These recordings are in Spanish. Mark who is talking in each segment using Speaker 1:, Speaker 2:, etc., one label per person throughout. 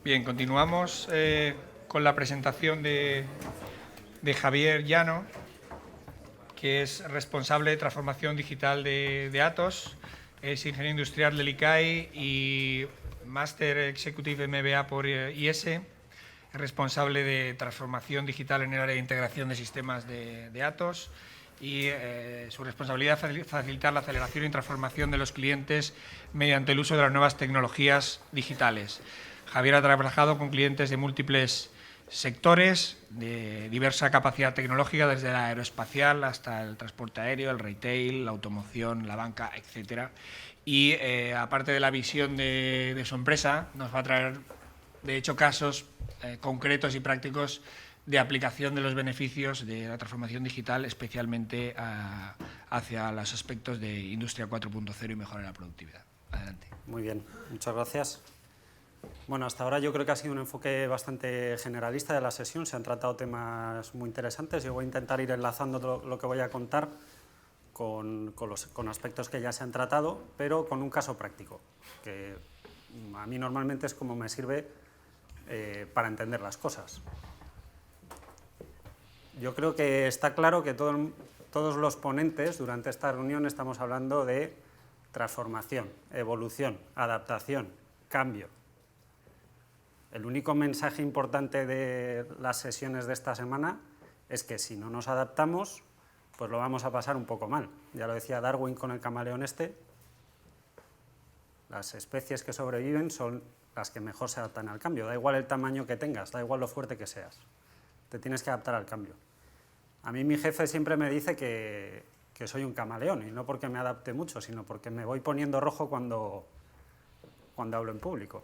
Speaker 1: Bien, continuamos con la presentación de Javier Llano, que es responsable de transformación digital de Atos, es ingeniero industrial del ICAI y Master Executive MBA por IS, es responsable de transformación digital en el área de integración de sistemas de Atos y su responsabilidad es facilitar la aceleración y transformación de los clientes mediante el uso de las nuevas tecnologías digitales. Javier ha trabajado con clientes de múltiples sectores, de diversa capacidad tecnológica, desde la aeroespacial hasta el transporte aéreo, el retail, la automoción, la banca, etcétera. Y aparte de la visión de su empresa, nos va a traer, de hecho, casos concretos y prácticos de aplicación de los beneficios de la transformación digital, especialmente hacia los aspectos de Industria 4.0 y mejora de la productividad. Adelante.
Speaker 2: Muy bien, muchas gracias. Bueno, hasta ahora yo creo que ha sido un enfoque bastante generalista de la sesión, se han tratado temas muy interesantes. Yo voy a intentar ir enlazando lo que voy a contar con aspectos que ya se han tratado, pero con un caso práctico, que a mí normalmente es como me sirve para entender las cosas. Yo creo que está claro que todos los ponentes durante esta reunión estamos hablando de transformación, evolución, adaptación, cambio. El único mensaje importante de las sesiones de esta semana es que si no nos adaptamos, pues lo vamos a pasar un poco mal. Ya lo decía Darwin con el camaleón este, las especies que sobreviven son las que mejor se adaptan al cambio. Da igual el tamaño que tengas, da igual lo fuerte que seas, te tienes que adaptar al cambio. A mí mi jefe siempre me dice que soy un camaleón, y no porque me adapte mucho, sino porque me voy poniendo rojo cuando hablo en público.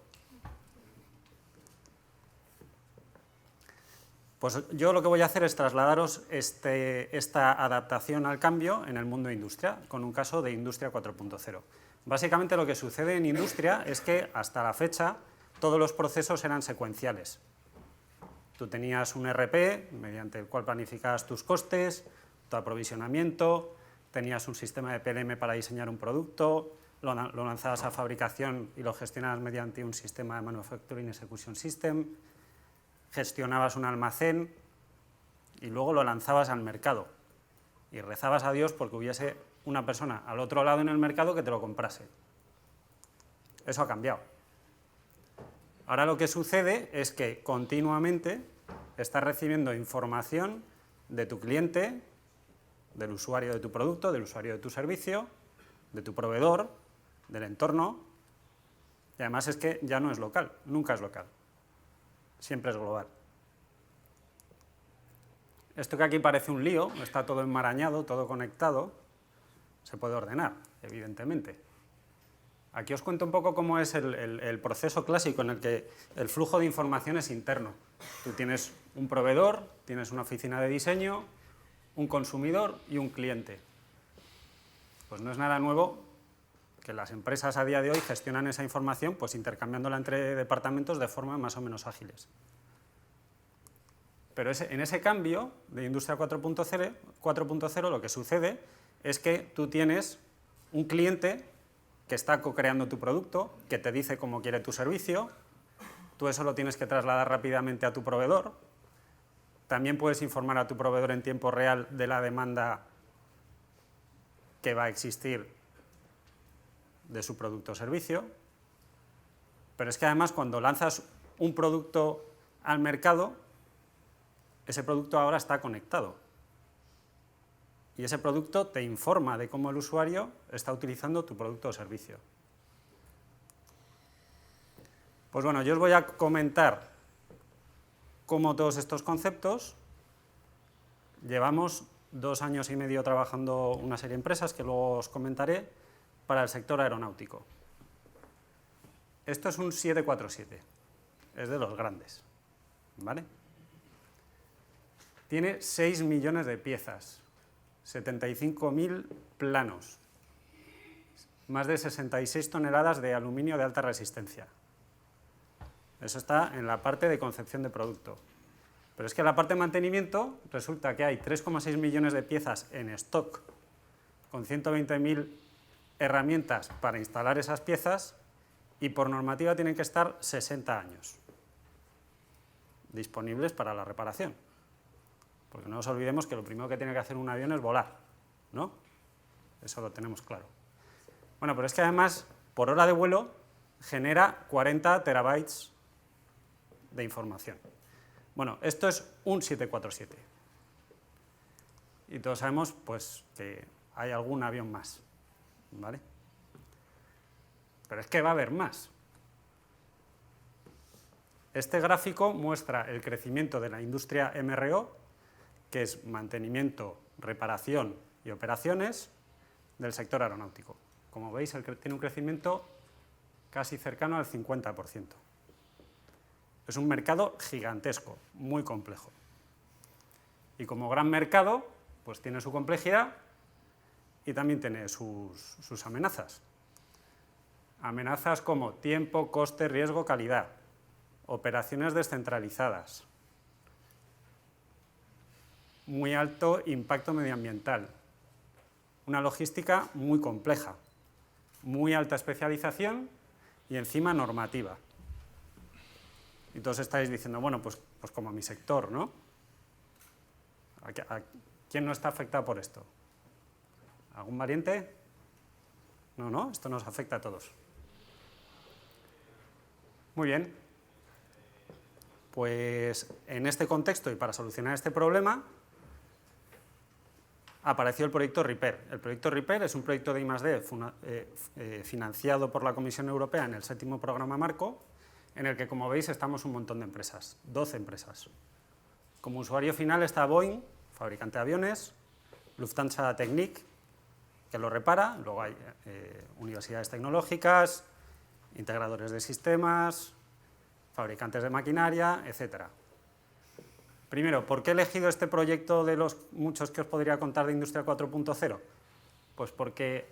Speaker 2: Pues yo lo que voy a hacer es trasladaros esta adaptación al cambio en el mundo de industria, con un caso de Industria 4.0. Básicamente lo que sucede en industria es que hasta la fecha todos los procesos eran secuenciales. Tú tenías un ERP mediante el cual planificabas tus costes, tu aprovisionamiento, tenías un sistema de PLM para diseñar un producto, lo lanzabas a fabricación y lo gestionabas mediante un sistema de Manufacturing Execution System, gestionabas un almacén y luego lo lanzabas al mercado y rezabas a Dios porque hubiese una persona al otro lado en el mercado que te lo comprase. Eso ha cambiado. Ahora lo que sucede es que continuamente estás recibiendo información de tu cliente, del usuario de tu producto, del usuario de tu servicio, de tu proveedor, del entorno, y además es que ya no es local, nunca es local. Siempre es global. Esto que aquí parece un lío, está todo enmarañado, todo conectado, se puede ordenar, evidentemente. Aquí os cuento un poco cómo es el proceso clásico en el que el flujo de información es interno. Tú tienes un proveedor, tienes una oficina de diseño, un consumidor y un cliente. Pues no es nada nuevo que las empresas a día de hoy gestionan esa información pues intercambiándola entre departamentos de forma más o menos ágiles. Pero en ese cambio de Industria 4.0 lo que sucede es que tú tienes un cliente que está co-creando tu producto, que te dice cómo quiere tu servicio, tú eso lo tienes que trasladar rápidamente a tu proveedor, también puedes informar a tu proveedor en tiempo real de la demanda que va a existir de su producto o servicio, pero es que además cuando lanzas un producto al mercado, ese producto ahora está conectado y ese producto te informa de cómo el usuario está utilizando tu producto o servicio. Pues bueno, yo os voy a comentar cómo todos estos conceptos llevamos 2 años y medio trabajando una serie de empresas que luego os comentaré para el sector aeronáutico. Esto es un 747, es de los grandes, ¿vale? Tiene 6 millones de piezas, 75.000 planos, más de 66 toneladas de aluminio de alta resistencia. Eso está en la parte de concepción de producto. Pero es que en la parte de mantenimiento resulta que hay 3,6 millones de piezas en stock, con 120.000 herramientas para instalar esas piezas y por normativa tienen que estar 60 años. disponibles para la reparación. Porque no nos olvidemos que lo primero que tiene que hacer un avión es volar, ¿no? Eso lo tenemos claro. Bueno, pero es que además, por hora de vuelo, genera 40 terabytes de información. Bueno, esto es un 747. Y todos sabemos, pues, que hay algún avión más, ¿vale? Pero es que va a haber más. Este gráfico muestra el crecimiento de la industria MRO, que es mantenimiento, reparación y operaciones del sector aeronáutico. Como veis, tiene un crecimiento casi cercano al 50%. Es un mercado gigantesco, muy complejo. Y como gran mercado, pues tiene su complejidad y también tiene sus amenazas. Amenazas como tiempo, coste, riesgo, calidad, operaciones descentralizadas, muy alto impacto medioambiental, una logística muy compleja, muy alta especialización y encima normativa. Y todos estáis diciendo, bueno, pues como mi sector, ¿no? ¿A quién no está afectado por esto? ¿Algún variante? No, esto nos afecta a todos. Muy bien. Pues en este contexto y para solucionar este problema, apareció el proyecto REPAIR. El proyecto REPAIR es un proyecto de I+D financiado por la Comisión Europea en el 7º programa marco, en el que, como veis, estamos un montón de empresas, 12 empresas. Como usuario final está Boeing, fabricante de aviones, Lufthansa Technik, que lo repara, luego hay universidades tecnológicas, integradores de sistemas, fabricantes de maquinaria, etc. Primero, ¿por qué he elegido este proyecto de los muchos que os podría contar de Industria 4.0? Pues porque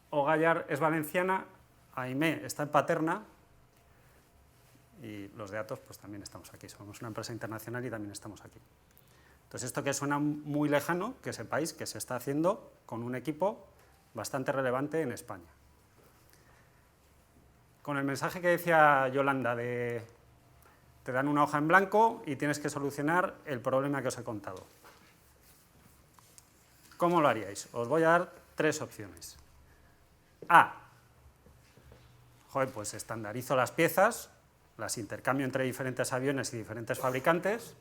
Speaker 2: Ogallar es valenciana, Aimé está en Paterna y los de Atos pues también estamos aquí. Somos una empresa internacional y también estamos aquí. Entonces, esto que suena muy lejano, que sepáis que se está haciendo con un equipo bastante relevante en España. Con el mensaje que decía Yolanda de te dan una hoja en blanco y tienes que solucionar el problema que os he contado. ¿Cómo lo haríais? Os voy a dar 3 opciones. A. Pues estandarizo las piezas, las intercambio entre diferentes aviones y diferentes fabricantes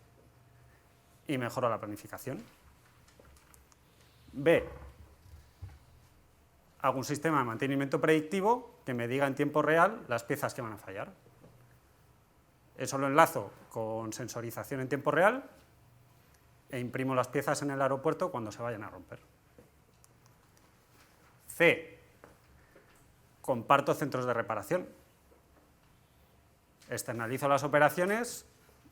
Speaker 2: y mejoro la planificación. B. Hago un sistema de mantenimiento predictivo que me diga en tiempo real las piezas que van a fallar. Eso lo enlazo con sensorización en tiempo real e imprimo las piezas en el aeropuerto cuando se vayan a romper. C. Comparto centros de reparación. Externalizo las operaciones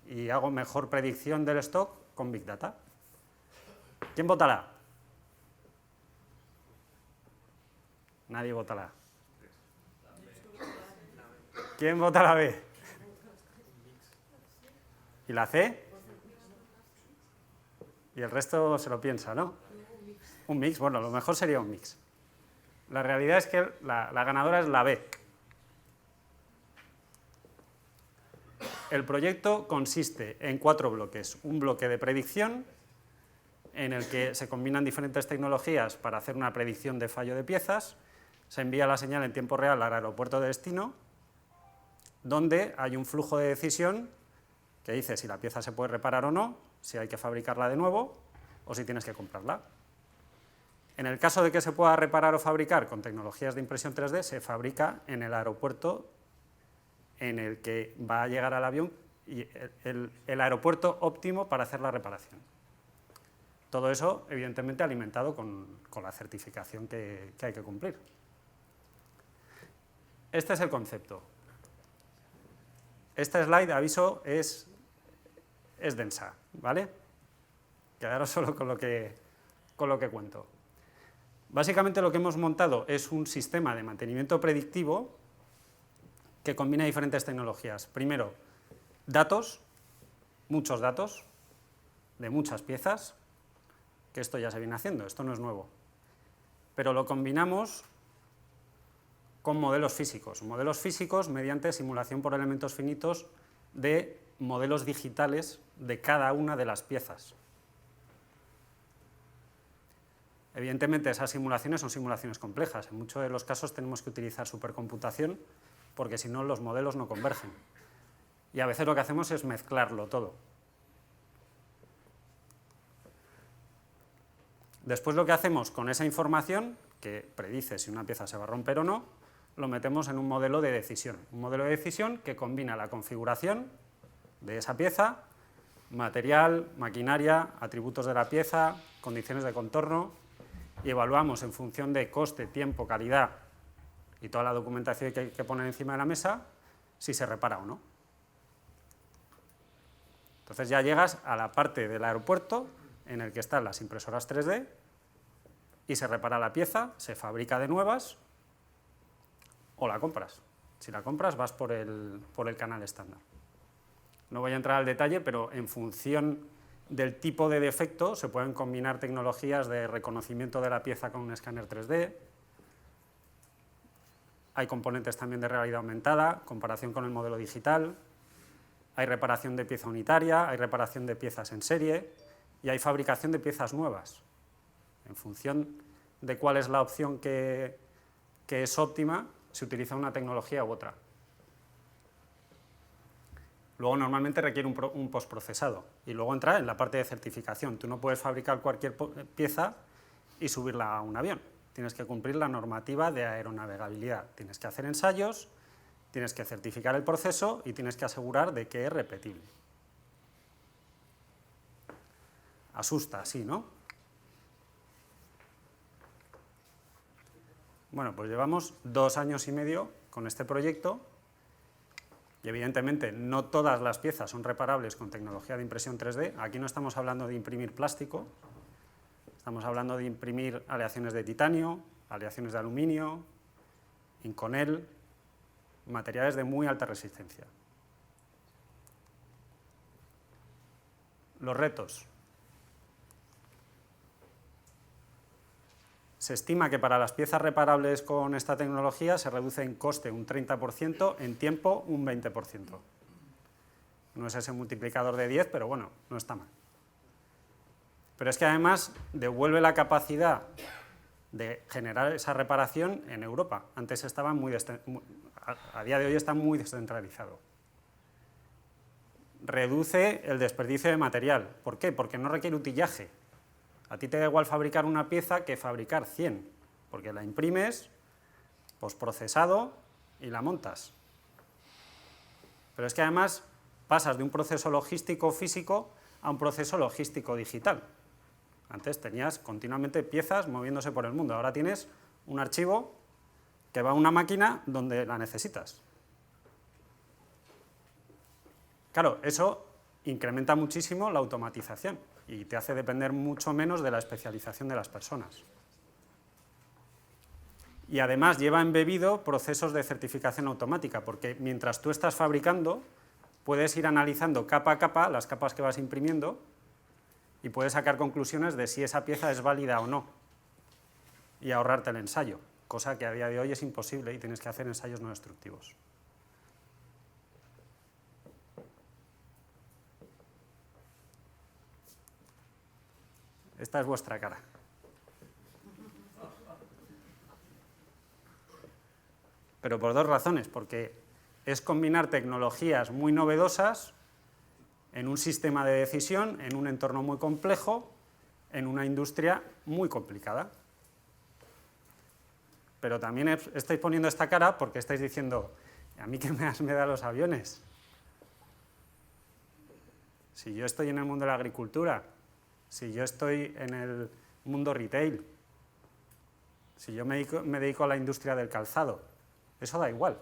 Speaker 2: y hago mejor predicción del stock con Big Data. ¿Quién vota la A? Nadie vota la A. ¿Quién vota la B? ¿Y la C? Y el resto se lo piensa, ¿no? Un mix, bueno, lo mejor sería un mix. La realidad es que la ganadora es la B. El proyecto consiste en 4 bloques. Un bloque de predicción, en el que se combinan diferentes tecnologías para hacer una predicción de fallo de piezas. Se envía la señal en tiempo real al aeropuerto de destino, donde hay un flujo de decisión que dice si la pieza se puede reparar o no, si hay que fabricarla de nuevo o si tienes que comprarla. En el caso de que se pueda reparar o fabricar con tecnologías de impresión 3D, se fabrica en el aeropuerto en el que va a llegar al avión y el aeropuerto óptimo para hacer la reparación. Todo eso, evidentemente, alimentado con la certificación que hay que cumplir. Este es el concepto. Esta slide, aviso, es densa, ¿vale? Quedaros solo con lo que cuento. Básicamente lo que hemos montado es un sistema de mantenimiento predictivo que combina diferentes tecnologías. Primero, datos, muchos datos, de muchas piezas, que esto ya se viene haciendo, esto no es nuevo. Pero lo combinamos con modelos físicos mediante simulación por elementos finitos de modelos digitales de cada una de las piezas. Evidentemente, esas simulaciones son simulaciones complejas. En muchos de los casos tenemos que utilizar supercomputación porque si no los modelos no convergen. Y a veces lo que hacemos es mezclarlo todo. Después lo que hacemos con esa información, que predice si una pieza se va a romper o no, lo metemos en un modelo de decisión. Un modelo de decisión que combina la configuración de esa pieza, material, maquinaria, atributos de la pieza, condiciones de contorno, y evaluamos en función de coste, tiempo, calidad y toda la documentación que hay que poner encima de la mesa si se repara o no. Entonces ya llegas a la parte del aeropuerto en el que están las impresoras 3D y se repara la pieza, se fabrica de nuevas o la compras. Si la compras vas por el canal estándar. No voy a entrar al detalle, pero en función del tipo de defecto se pueden combinar tecnologías de reconocimiento de la pieza con un escáner 3D. Hay componentes también de realidad aumentada, comparación con el modelo digital. Hay reparación de pieza unitaria, hay reparación de piezas en serie y hay fabricación de piezas nuevas. En función de cuál es la opción que es óptima, se utiliza una tecnología u otra. Luego normalmente requiere un postprocesado y luego entra en la parte de certificación. Tú no puedes fabricar cualquier pieza y subirla a un avión. Tienes que cumplir la normativa de aeronavegabilidad. Tienes que hacer ensayos, tienes que certificar el proceso y tienes que asegurar de que es repetible. Asusta, sí, ¿no? Bueno, pues llevamos 2 años y medio con este proyecto. Y evidentemente no todas las piezas son reparables con tecnología de impresión 3D. Aquí no estamos hablando de imprimir plástico, estamos hablando de imprimir aleaciones de titanio, aleaciones de aluminio, Inconel, materiales de muy alta resistencia. Los retos. Se estima que para las piezas reparables con esta tecnología se reduce en coste un 30%, en tiempo un 20%. No es ese multiplicador de 10, pero bueno, no está mal. Pero es que además devuelve la capacidad de generar esa reparación en Europa. Antes estaba a día de hoy está muy descentralizado. Reduce el desperdicio de material. ¿Por qué? Porque no requiere utillaje. A ti te da igual fabricar una pieza que fabricar 100, porque la imprimes, postprocesado y la montas. Pero es que además pasas de un proceso logístico físico a un proceso logístico digital. Antes tenías continuamente piezas moviéndose por el mundo, ahora tienes un archivo que va a una máquina donde la necesitas. Claro, eso incrementa muchísimo la automatización y te hace depender mucho menos de la especialización de las personas. Y además lleva embebido procesos de certificación automática, porque mientras tú estás fabricando, puedes ir analizando capa a capa las capas que vas imprimiendo y puedes sacar conclusiones de si esa pieza es válida o no y ahorrarte el ensayo, cosa que a día de hoy es imposible y tienes que hacer ensayos no destructivos. Esta es vuestra cara. Pero por 2 razones, porque es combinar tecnologías muy novedosas en un sistema de decisión, en un entorno muy complejo, en una industria muy complicada. Pero también estáis poniendo esta cara porque estáis diciendo, ¿a mí qué más me da los aviones? Si yo estoy en el mundo de la agricultura, si yo estoy en el mundo retail, si yo me dedico a la industria del calzado, eso da igual.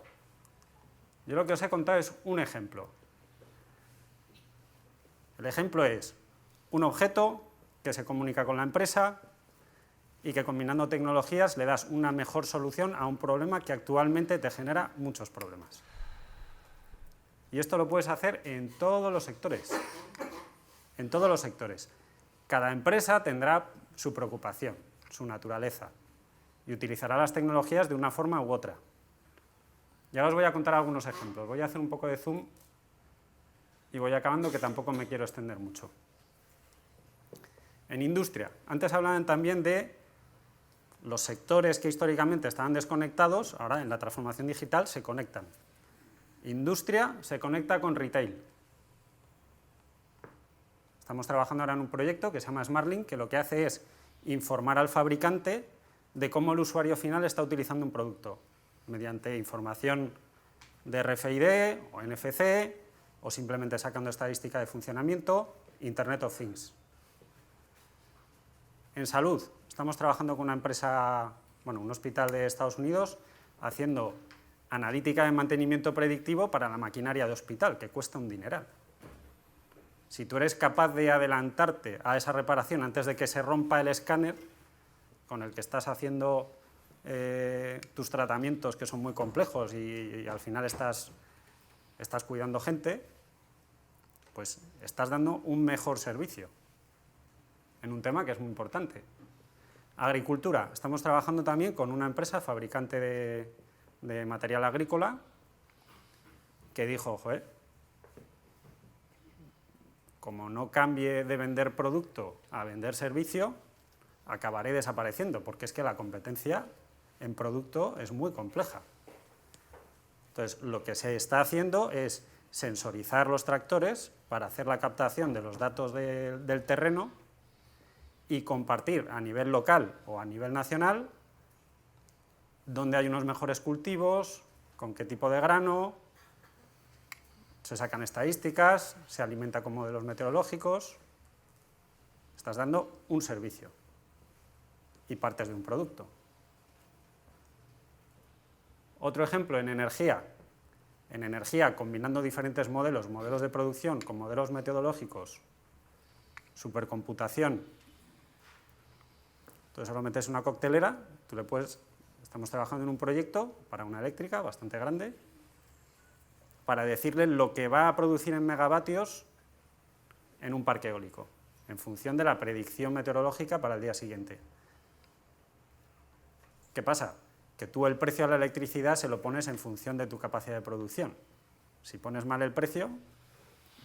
Speaker 2: Yo lo que os he contado es un ejemplo. El ejemplo es un objeto que se comunica con la empresa y que combinando tecnologías le das una mejor solución a un problema que actualmente te genera muchos problemas. Y esto lo puedes hacer en todos los sectores. En todos los sectores. Cada empresa tendrá su preocupación, su naturaleza, y utilizará las tecnologías de una forma u otra. Ya os voy a contar algunos ejemplos. Voy a hacer un poco de zoom y voy acabando, que tampoco me quiero extender mucho. En industria, antes hablaban también de los sectores que históricamente estaban desconectados, ahora en la transformación digital se conectan. Industria se conecta con retail. Estamos trabajando ahora en un proyecto que se llama SmartLink, que lo que hace es informar al fabricante de cómo el usuario final está utilizando un producto, mediante información de RFID o NFC, o simplemente sacando estadística de funcionamiento, Internet of Things. En salud, estamos trabajando con una empresa, bueno, un hospital de Estados Unidos, haciendo analítica de mantenimiento predictivo para la maquinaria de hospital, que cuesta un dineral. Si tú eres capaz de adelantarte a esa reparación antes de que se rompa el escáner con el que estás haciendo tus tratamientos, que son muy complejos y al final estás cuidando gente, pues estás dando un mejor servicio en un tema que es muy importante. Agricultura. Estamos trabajando también con una empresa fabricante de material agrícola que dijo, joder, como no cambie de vender producto a vender servicio, acabaré desapareciendo, porque es que la competencia en producto es muy compleja. Entonces, lo que se está haciendo es sensorizar los tractores para hacer la captación de los datos del terreno y compartir a nivel local o a nivel nacional dónde hay unos mejores cultivos, con qué tipo de grano, se sacan estadísticas, se alimenta con modelos meteorológicos, estás dando un servicio y partes de un producto. Otro ejemplo, en energía. En energía, combinando diferentes modelos de producción con modelos metodológicos, supercomputación. Entonces, ahora metes una coctelera, tú le puedes... Estamos trabajando en un proyecto para una eléctrica bastante grande, para decirle lo que va a producir en megavatios en un parque eólico, en función de la predicción meteorológica para el día siguiente. ¿Qué pasa? Que tú el precio a la electricidad se lo pones en función de tu capacidad de producción. Si pones mal el precio,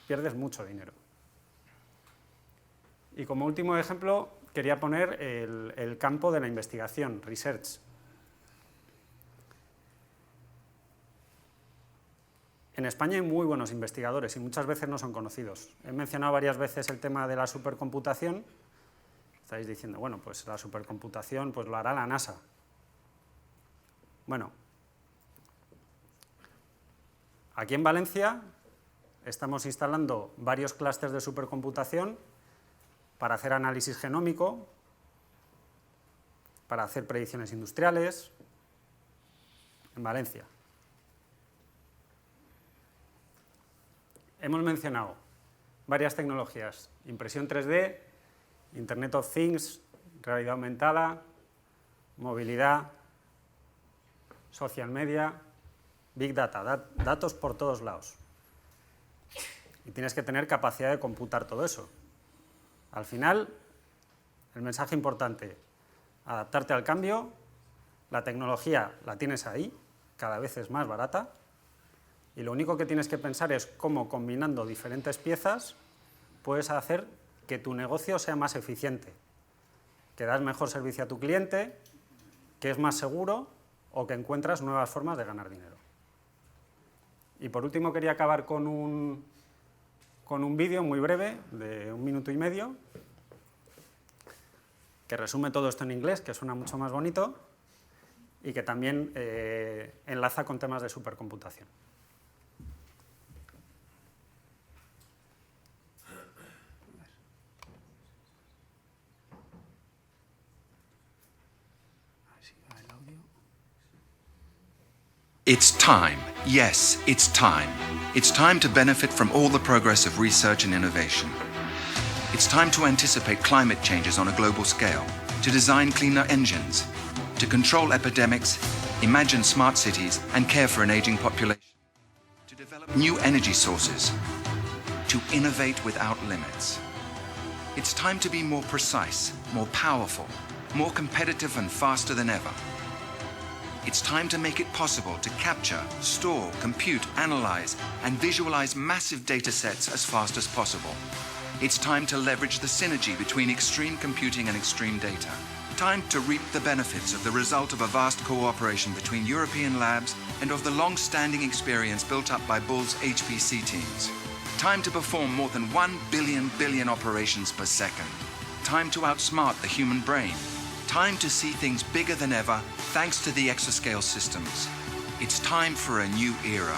Speaker 2: pierdes mucho dinero. Y como último ejemplo, quería poner el campo de la investigación, research. En España hay muy buenos investigadores y muchas veces no son conocidos. He mencionado varias veces el tema de la supercomputación. Estáis diciendo, bueno, pues la supercomputación pues lo hará la NASA. Bueno, aquí en Valencia estamos instalando varios clústeres de supercomputación para hacer análisis genómico, para hacer predicciones industriales, en Valencia. Hemos mencionado varias tecnologías, impresión 3D, Internet of Things, realidad aumentada, movilidad, social media, big data, datos por todos lados. Y tienes que tener capacidad de computar todo eso. Al final, el mensaje importante, adaptarte al cambio, la tecnología la tienes ahí, cada vez es más barata, y lo único que tienes que pensar es cómo, combinando diferentes piezas, puedes hacer que tu negocio sea más eficiente, que das mejor servicio a tu cliente, que es más seguro o que encuentras nuevas formas de ganar dinero. Y por último quería acabar con un vídeo muy breve, de 1 minuto y medio, que resume todo esto en inglés, que suena mucho más bonito, y que también enlaza con temas de supercomputación.
Speaker 3: It's time. Yes, it's time. It's time to benefit from all the progress of research and innovation. It's time to anticipate climate changes on a global scale, to design cleaner engines, to control epidemics, imagine smart cities, and care for an aging population, to develop new energy sources, to innovate without limits. It's time to be more precise, more powerful, more competitive and faster than ever. It's time to make it possible to capture, store, compute, analyze, and visualize massive data sets as fast as possible. It's time to leverage the synergy between extreme computing and extreme data. Time to reap the benefits of the result of a vast cooperation between European labs and of the long-standing experience built up by Bull's HPC teams. Time to perform more than 1 billion operations per second. Time to outsmart the human brain. Time to see things bigger than ever thanks to the exascale systems. It's time for a new era.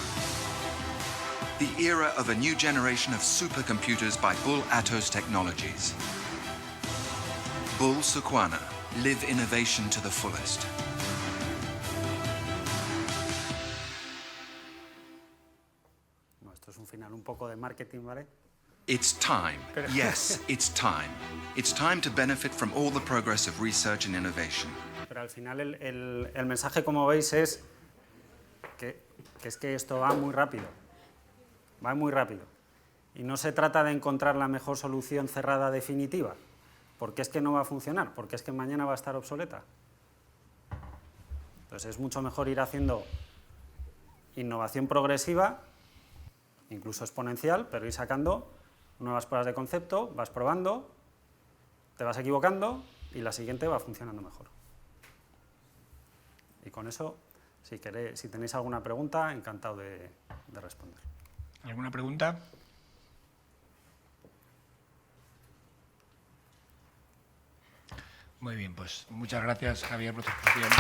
Speaker 3: The era of a new generation of supercomputers by Bull Atos Technologies. Bull Sequana. Live innovation to the fullest.
Speaker 2: Bueno, esto es un final un poco de marketing, ¿vale?
Speaker 3: It's time. Yes, it's time. It's time to benefit from all the progress of research and innovation.
Speaker 2: Pero al final el mensaje, como veis, es que esto va muy rápido. Va muy rápido. Y no se trata de encontrar la mejor solución cerrada definitiva, porque es que no va a funcionar, porque es que mañana va a estar obsoleta. Entonces es mucho mejor ir haciendo innovación progresiva, incluso exponencial, pero ir sacando nuevas pruebas de concepto, vas probando, te vas equivocando y la siguiente va funcionando mejor. Y con eso, si tenéis alguna pregunta, encantado de responder.
Speaker 1: ¿Alguna pregunta? Muy bien, pues muchas gracias, Javier, por tu exposición.